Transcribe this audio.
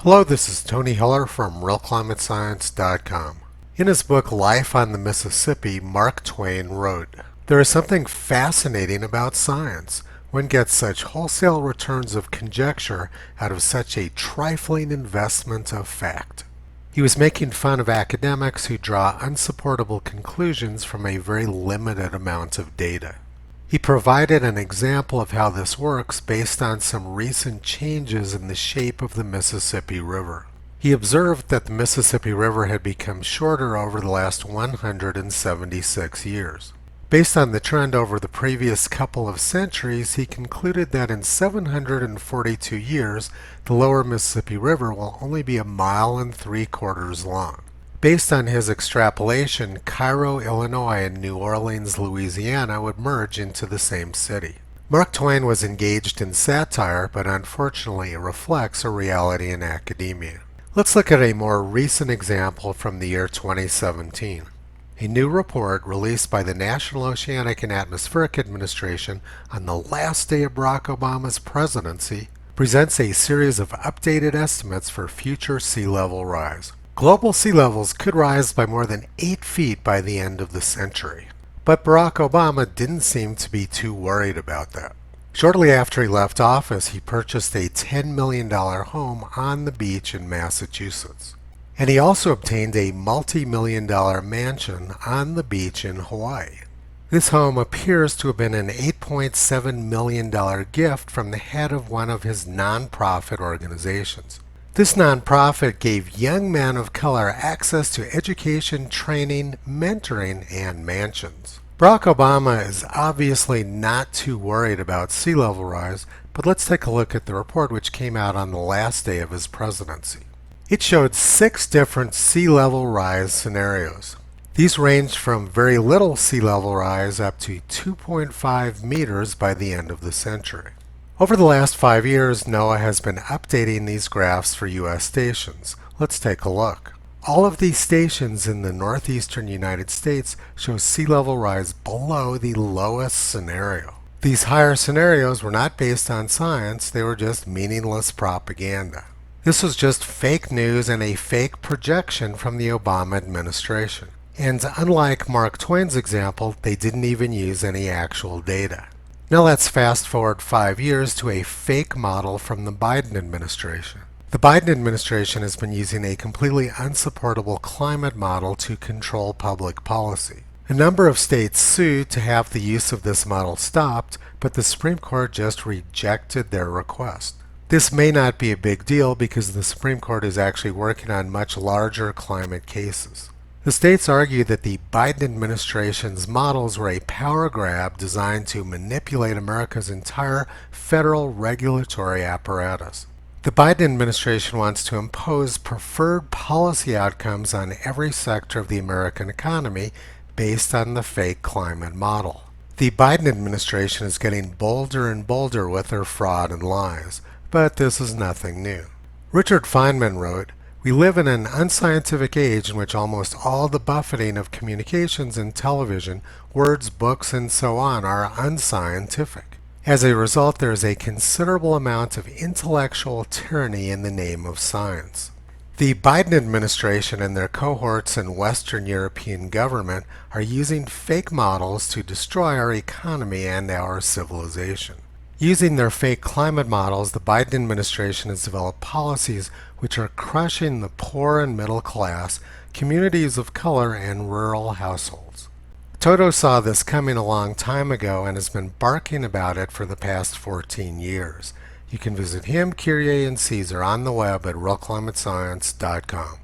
Hello, this is Tony Hiller from realclimatescience.com. In his book Life on the Mississippi, Mark Twain wrote, "There is something fascinating about science. One gets such wholesale returns of conjecture out of such a trifling investment of fact." He was making fun of academics who draw unsupportable conclusions from a very limited amount of data. He provided an example of how this works based on some recent changes in the shape of the Mississippi River. He observed that the Mississippi River had become shorter over the last 176 years. Based on the trend over the previous couple of centuries, he concluded that in 742 years, the lower Mississippi River will only be 1.75 miles long. Based on his extrapolation, Cairo, Illinois, and New Orleans, Louisiana would merge into the same city. Mark Twain was engaged in satire, but unfortunately it reflects a reality in academia. Let's look at a more recent example from the year 2017. A new report released by the National Oceanic and Atmospheric Administration on the last day of Barack Obama's presidency presents a series of updated estimates for future sea level rise. Global sea levels could rise by more than 8 feet by the end of the century. But Barack Obama didn't seem to be too worried about that. Shortly after he left office, he purchased a $10 million home on the beach in Massachusetts. And he also obtained a multi-million-dollar mansion on the beach in Hawaii. This home appears to have been an $8.7 million gift from the head of one of his nonprofit organizations. This nonprofit gave young men of color access to education, training, mentoring, and mansions. Barack Obama is obviously not too worried about sea level rise, but let's take a look at the report which came out on the last day of his presidency. It showed 6 different sea level rise scenarios. These ranged from very little sea level rise up to 2.5 meters by the end of the century. Over the last 5 years, NOAA has been updating these graphs for U.S. stations. Let's take a look. All of these stations in the northeastern United States show sea level rise below the lowest scenario. These higher scenarios were not based on science, they were just meaningless propaganda. This was just fake news and a fake projection from the Obama administration. And unlike Mark Twain's example, they didn't even use any actual data. Now let's fast forward 5 years to a fake model from the Biden administration. The Biden administration has been using a completely unsupportable climate model to control public policy. A number of states sued to have the use of this model stopped, but the Supreme Court just rejected their request. This may not be a big deal because the Supreme Court is actually working on much larger climate cases. The states argue that the Biden administration's models were a power grab designed to manipulate America's entire federal regulatory apparatus. The Biden administration wants to impose preferred policy outcomes on every sector of the American economy based on the fake climate model. The Biden administration is getting bolder and bolder with their fraud and lies, but this is nothing new. Richard Feynman wrote, "We live in an unscientific age in which almost all the buffeting of communications and television, words, books, and so on are unscientific. As a result, there is a considerable amount of intellectual tyranny in the name of science." The Biden administration and their cohorts in Western European government are using fake models to destroy our economy and our civilization. Using their fake climate models, the Biden administration has developed policies which are crushing the poor and middle class, communities of color, and rural households. Toto saw this coming a long time ago and has been barking about it for the past 14 years. You can visit him, Kyrie, and Caesar on the web at realclimatescience.com.